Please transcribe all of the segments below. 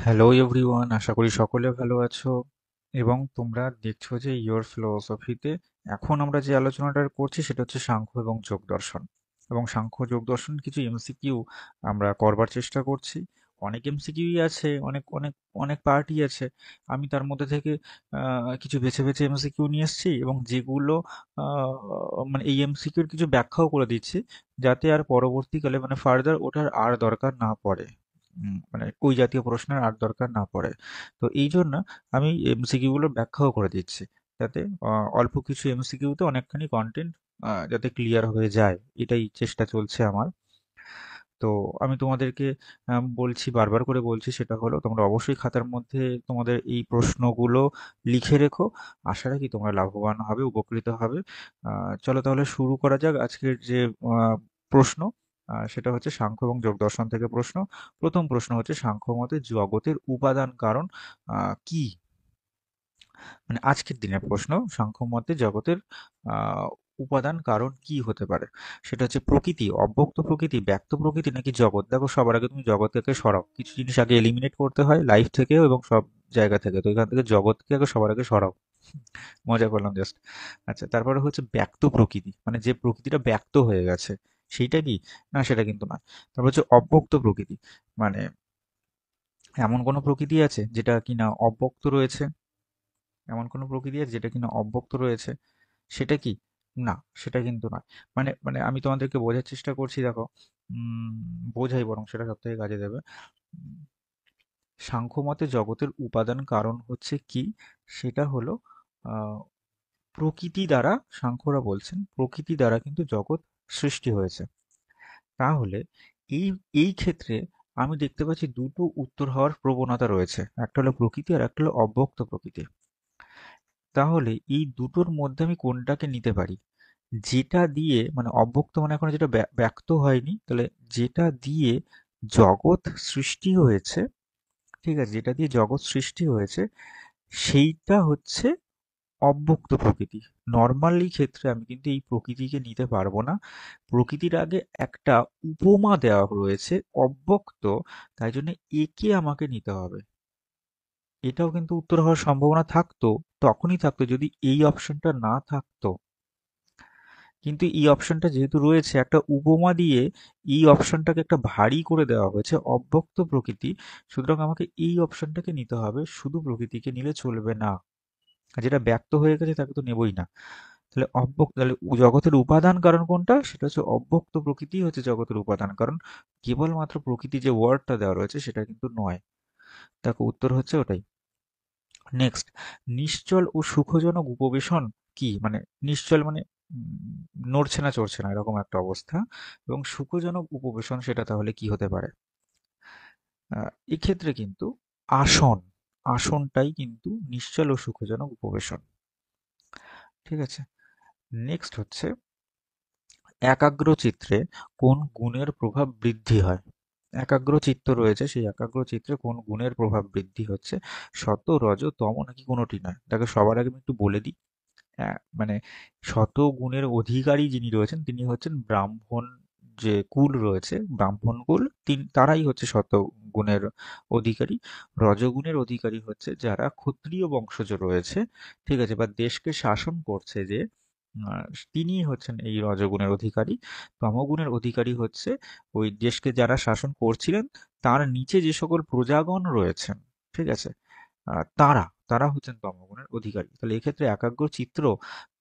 Hello everyone, আশা করি সকলে ভালো আছো এবং তোমরা দেখছো যে ইয়োর ফিলোসফিতে এখন আমরা যে আলোচনাটা করছি সেটা হচ্ছে সাংখ্য এবং যোগ দর্শন। এবং সাংখ্য যোগ দর্শন কিছু এমসিকিউ আমরা করবার চেষ্টা করছি। অনেক এমসিকিউই আছে, অনেক অনেক অনেক পার্টই আছে। আমি তার মধ্যে থেকে কিছু বেছে বেছে এমসিকিউ নিয়ে এসেছি এবং যেগুলো আহ, মানে এই এমসিকিউর কিছু ব্যাখ্যাও করে দিচ্ছি, যাতে আর পরবর্তীকালে মানে ফার্দার ওটার আর দরকার না পড়ে। মানে ওই জাতীয় প্রশ্নের আর দরকার না পড়ে। তো এই জন্য আমি এমসিকিউ গুলোর ব্যাখ্যাও করে দিচ্ছি, যাতে অল্প কিছু এমসিকিউতে অনেকখানি কন্টেন্ট যাতে ক্লিয়ার হয়ে যায়, এটাই চেষ্টা চলছে আমার। তো আমি তোমাদেরকে বলছি, বারবার করে বলছি, সেটা হলো তোমরা অবশ্যই খাতার মধ্যে তোমাদের এই প্রশ্নগুলো লিখে রেখো। আশা রাখি তোমরা লাভবান হবে, উপকৃত হবে। চলো তাহলে শুরু করা যাক আজকের যে প্রশ্ন। সেটা হচ্ছে সাংখ্য এবং যোগ দর্শন থেকে প্রশ্ন। প্রথম প্রশ্ন হচ্ছে, সাংখ্য মতে জগতের উপাদান কারণ কি? মানে আজকের দিনের প্রশ্ন, সাংখ্য মতে জগতের আহ উপাদান কারণ কি হতে পারে? সেটা হচ্ছে প্রকৃতি, অব্যক্ত প্রকৃতি, ব্যক্ত প্রকৃতি, নাকি জগৎ? দেখো, সবার আগে তুমি জগৎকে সরাও, কিছু জিনিস আগে এলিমিনেট করতে হয় লাইফ থেকেও এবং সব জায়গা থেকে। তো এখান থেকে জগৎকে আগে সবার আগে সরাও। মজা করলাম জাস্ট। আচ্ছা, তারপরে হচ্ছে ব্যক্ত প্রকৃতি, মানে যে প্রকৃতিটা ব্যক্ত হয়ে গেছে সেইটা কি? না, সেটা কিন্তু নয়। তারপর হচ্ছে অব্যক্ত প্রকৃতি, মানে এমন কোনো প্রকৃতি আছে যেটা কিনা অব্যক্ত রয়েছে? এমন কোনো প্রকৃতি আছে যেটা কিনা অব্যক্ত রয়েছে? সেটা কি? না, সেটা কিন্তু নয়। মানে মানে আমি তোমাদেরকে বোঝার চেষ্টা করছি, দেখো। উম, বোঝাই বরং, সেটা সব থেকে কাজে দেবে। উম, সাংখ্য মতে জগতের উপাদান কারণ হচ্ছে কি? সেটা হলো আহ, প্রকৃতি দ্বারা, সাংখ্যরা বলছেন প্রকৃতি দ্বারা কিন্তু জগৎ সৃষ্টি হয়েছে। তাহলে এই এই ক্ষেত্রে আমি দেখতে পাচ্ছি দুটো উত্তর হওয়ার প্রবণতা রয়েছে, একটা হলো প্রকৃতি আর একটা হলো অব্যক্ত প্রকৃতি। তাহলে এই দুটোর মধ্যে আমি কোনটাকে নিতে পারি? যেটা দিয়ে, মানে অব্যক্ত মানে এখনো যেটা ব্যক্ত হয়নি, তাহলে যেটা দিয়ে জগৎ সৃষ্টি হয়েছে, ঠিক আছে, যেটা দিয়ে জগৎ সৃষ্টি হয়েছে সেইটা হচ্ছে অব্যক্ত প্রকৃতি। নর্মালি ক্ষেত্রে আমি কিন্তু এই প্রকৃতিকে নিতে পারবো না। প্রকৃতির আগে একটা উপমা দেওয়া রয়েছে অব্যক্ত, তাই জন্য একে আমাকে নিতে হবে। এটাও কিন্তু উত্তর হওয়ার সম্ভাবনা থাকতো, তখনই থাকতো যদি এই অপশনটা না থাকতো। কিন্তু এই অপশনটা যেহেতু রয়েছে, একটা উপমা দিয়ে এই অপশনটাকে একটা ভারী করে দেওয়া হয়েছে, অব্যক্ত প্রকৃতি। সুতরাং আমাকে এই অপশনটাকে নিতে হবে, শুধু প্রকৃতিকে নিলে চলবে না। আর যেটা ব্যক্ত হয়ে গেছে তাকে তো নেবই না। তাহলে অব্যক্ত, তাহলে জগতের উপাদান কারণ কোনটা? সেটা হচ্ছে অব্যক্ত প্রকৃতি হচ্ছে জগতের উপাদান কারণ। কেবলমাত্র প্রকৃতি যে ওয়ার্ডটা দেওয়া রয়েছে সেটা কিন্তু নয়। দেখো, উত্তর হচ্ছে ওটাই। নেক্সট, নিশ্চল ও সুখজনক উপবেশন কি? মানে নিশ্চল মানে নড়ছে না চড়ছে না এরকম একটা অবস্থা, এবং সুখজনক উপবেশন সেটা তাহলে কি হতে পারে? এক্ষেত্রে কিন্তু আসন, আসনটাই কিন্তু নিশ্চল ও সুখজনক উপবেশন। ঠিক আছে। নেক্সট হচ্ছে, একাগ্র চিত্রে কোন গুণের প্রভাব বৃদ্ধি হয়? একাগ্র চিত্ত রয়েছে, সেই একাগ্র চিত্রে কোন গুণের প্রভাব বৃদ্ধি হচ্ছে? সত্ব, রজ, তম, নাকি কোনোটি নয়? তাকে সবার আগে আমি একটু বলে দিই। মানে শত গুণের অধিকারী যিনি রয়েছেন তিনি হচ্ছেন ব্রাহ্মণ। যে কুল রয়েছে ব্রাহ্মণ কুল, তারাই হচ্ছে শত গুণের অধিকারী। রজগুণের অধিকারী হচ্ছে যারা ক্ষত্রিয় বংশজ রয়েছে, ঠিক আছে, বা দেশকে শাসন করছে যে, তিনি হচ্ছেন এই রজগুণের অধিকারী। তমগুণের অধিকারী হচ্ছে ওই দেশকে যারা শাসন করছিলেন, তার নিচে যে সকল প্রজাগণ রয়েছেন, ঠিক আছে, তারা তারা হচ্ছেন তমগুণের অধিকারী। তাহলে এক্ষেত্রে একাগ্র চিত্র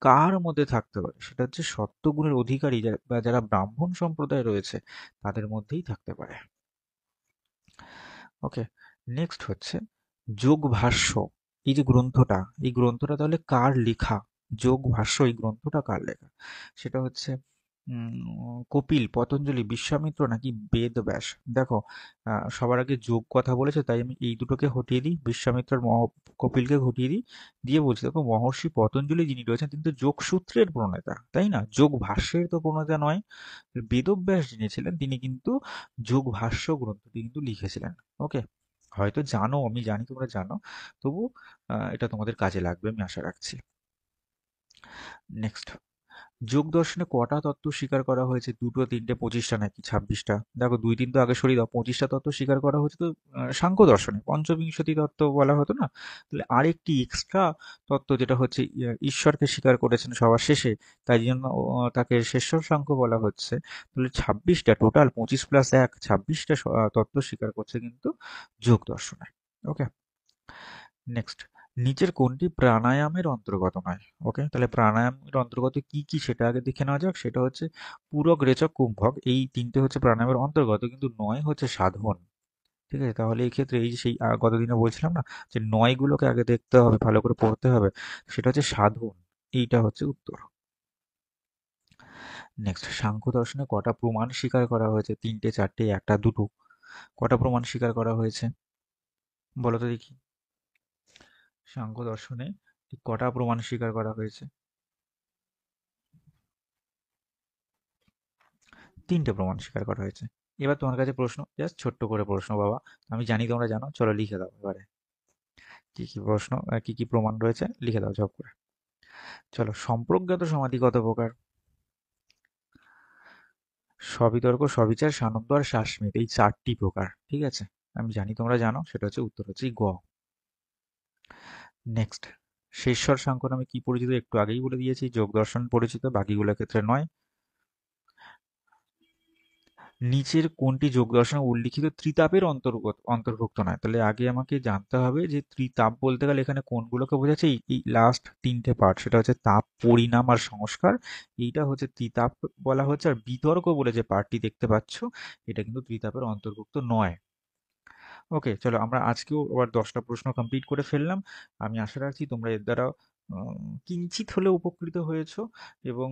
কার মধ্যে থাকতে পারে? সেটা হচ্ছে সত্ত্বগুণের অধিকারী বা যারা ব্রাহ্মণ সম্প্রদায় রয়েছে তাদের মধ্যেই থাকতে পারে। ওকে। নেক্সট হচ্ছে যোগ ভাষ্য, এই যে গ্রন্থটা, এই গ্রন্থটা তাহলে কার লেখা? যোগ ভাষ্য এই গ্রন্থটা কার লেখা? সেটা হচ্ছে কপিল, পতঞ্জলি, বিশ্বামিত্র, নাকি বেদব্যাস? দেখো, সবার আগে যোগ কথা বলেছে তাই আমি এই দুটোকে হটিয়ে দিই, বিশ্বামিত্র আর কপিলকে হটিয়ে দিই। দিয়ে বলছি, দেখো, মহর্ষি পতঞ্জলি যিনি রয়েছেন তিনি তো যোগসূত্রের প্রণেতা, তাই না? যোগ ভাষ্যের তো প্রণেতা নয়। বেদব্যাস যিনি ছিলেন তিনি কিন্তু যোগ ভাষ্য গ্রন্থটি কিন্তু লিখেছিলেন। ওকে। হয়তো জানো, আমি জানি তোমরা জানো, তবু এটা তোমাদের কাজে লাগবে আমি আশা রাখছি। নেক্সট, যোগ দর্শনে কটা তত্ত্ব স্বীকার করা হয়েছে? দুটো, তিনটে, 25টা নাকি 26টা? দেখো 2-3 তো আগে সরিয়ে দাও, 25টা তত্ত্ব স্বীকার করা হয়েছে তো সাংখ্য দর্শনে পঞ্চবিংশতি তত্ত্ব বলা হতো না? তাহলে আরেকটি এক্সট্রা তত্ত্ব যেটা হচ্ছে ঈশ্বরকে স্বীকার করেছেন সবার শেষে, তাই জন্য তাকে শেষর সাংখ্য বলা হচ্ছে। তাহলে 26টা টোটাল, 25+1, 26টা তত্ত্ব স্বীকার করছে কিন্তু যোগ দর্শনে। ওকে, নেক্সট, নিচের কোনটি প্রাণায়ামের অন্তর্গত নয়? ওকে, তাহলে প্রাণায়ামের অন্তর্গত কি কি সেটা আগে দেখে নেওয়া যাক। সেটা হচ্ছে পূরক, রেচক, কুম্ভক, এই তিনটে হচ্ছে প্রাণায়ামের অন্তর্গত, কিন্তু নয় হচ্ছে সাধন। ঠিক আছে, তাহলে এই ক্ষেত্রে এই যে সেই গতদিনে বলছিলাম না যে নয়গুলোকে আগে দেখতে হবে, ভালো করে পড়তে হবে, সেটা হচ্ছে সাধন। এইটা হচ্ছে উত্তর। নেক্সট, সাংখ্য দর্শনে কটা প্রমাণ স্বীকার করা হয়েছে? তিনটে, চারটে, একটা, দুটো? কটা প্রমাণ স্বীকার করা হয়েছে বলো তো দেখি? সাংখ্য দর্শনে ঠিক কটা প্রমাণ স্বীকার করা হয়েছে? তিনটে প্রমাণ স্বীকার করা হয়েছে। এবার তোমার কাছে প্রশ্ন, জাস্ট ছোট্ট করে প্রশ্ন বাবা, আমি জানি তোমরা জানো, চলো লিখে দাও এবারে কি কি প্রশ্ন, কি কি প্রমাণ রয়েছে লিখে দাও ঝপ করে। চলো, সম্প্রজ্ঞাত সমাধি কত প্রকার? সবিতর্ক, সবিচার, সানন্দ আর শাসমিত, এই চারটি প্রকার। ঠিক আছে, আমি জানি তোমরা জানো, সেটা হচ্ছে উত্তর হচ্ছে গ। নেক্সট, শেষর সাংখ্য নামে কি পরিচিত? একটু আগেই বলে দিয়েছি, যোগ দর্শন পরিচিত, বাকিগুলোর ক্ষেত্রে নয়। নিচের কোনটি যোগদর্শনে উল্লিখিত ত্রিতাপের অন্তর্ভুক্ত নয়? তাহলে আগে আমাকে জানতে হবে যে ত্রিতাপ বলতে গেলে এখানে কোনগুলোকে বোঝাচ্ছে। এই লাস্ট তিনটে পার্ট, সেটা হচ্ছে তাপ, পরিণাম আর সংস্কার, এইটা হচ্ছে ত্রিতাপ বলা হচ্ছে। আর বিতর্ক বলে যে পার্টটি দেখতে পাচ্ছ, এটা কিন্তু ত্রিতাপের অন্তর্ভুক্ত নয়। ওকে, চলো আমরা আজকেও আবার 10টা প্রশ্ন কমপ্লিট করে ফেললাম। আমি আশা রাখছি তোমরা এর দ্বারা কিঞ্চিত হলেও উপকৃত হয়েছো, এবং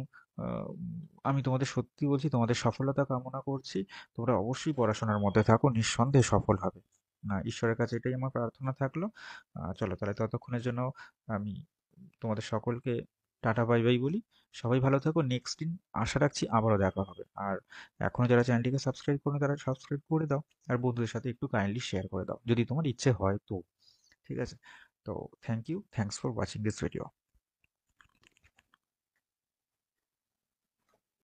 আমি তোমাদের সত্যি বলছি, তোমাদের সফলতা কামনা করছি। তোমরা অবশ্যই পড়াশোনার মধ্যে থাকো, নিঃসন্দেহে সফল হবে। ঈশ্বরের কাছে এটাই আমার প্রার্থনা থাকলো। চলো তাহলে ততক্ষণের জন্য আমি তোমাদের সকলকে টাটা বাই বাই বলি। সবাই ভালো থাকো, নেক্সট দিন আশা রাখছি আবারও দেখা হবে। আর এখনো যারা চ্যানেলটিকে সাবস্ক্রাইব করো তারা সাবস্ক্রাইব করে দাও, আর বন্ধুদের সাথে একটু কাইন্ডলি শেয়ার করে দাও যদি তোমার ইচ্ছে হয় তো। ঠিক আছে, তো thank you, thanks for watching this video.